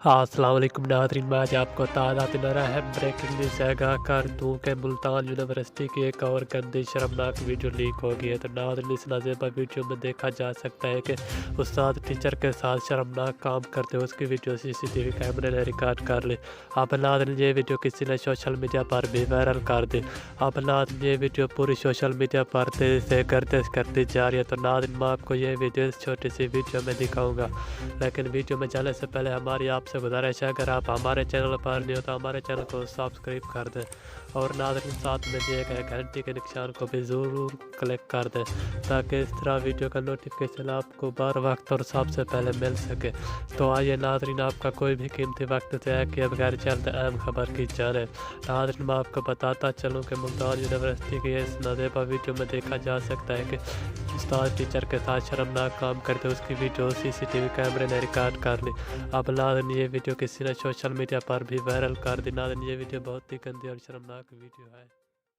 हाँ, अस्सलाम वालेकुम नाज़रीन, मैं आज आपको ताज़ा दिला है ब्रेकिंग न्यूज़ से आगाह कर दूँ कि मुल्तान यूनिवर्सिटी की एक और गंदी शर्मनाक वीडियो लीक हो गई है। तो नाज़रीन, इस नाज़ेबा वीडियो में देखा जा सकता है कि उस्ताद टीचर के साथ शर्मनाक काम करते हुए उसकी वीडियो सीसीटीवी कैमरे ने रिकॉर्ड कर ली। अब नाज़रीन, ये वीडियो किसी ने सोशल मीडिया पर भी वायरल कर दी। अब नाज़रीन, ये वीडियो पूरी सोशल मीडिया पर तेज़ी से गर्दिश करती जा रही है। तो नाज़रीन, मैं आपको ये वीडियो इस छोटी सी वीडियो में दिखाऊँगा, लेकिन वीडियो में जाने से पहले हमारी आपसे गुजारिश है, अगर आप हमारे चैनल पर नहीं हो तो हमारे चैनल को सब्सक्राइब कर दें और नाज़रीन साथ में दिए गए घंटी के निशान को भी ज़रूर क्लिक कर दें ताकि इस तरह वीडियो का नोटिफिकेशन आपको बर वक्त और सबसे पहले मिल सके। तो आइए नाज़रीन, आपका कोई भी कीमती वक्त तय किए बगैर चलते अहम खबर की जाने। नाज़रीन, मैं आपको बताता चलूँ कि मुल्तान यूनिवर्सिटी के इस नाज़ेबा वीडियो में देखा जा सकता है कि उस्ताद टीचर के साथ शर्मनाक काम करते उसकी वीडियो सीसीटीवी कैमरे ने रिकॉर्ड कर ली। अब नाज़रीन, ये वीडियो किसी ने सोशल मीडिया पर भी वायरल कर दी। नाज़रीन, ये वीडियो बहुत ही गंदी और शर्मनाक वीडियो है।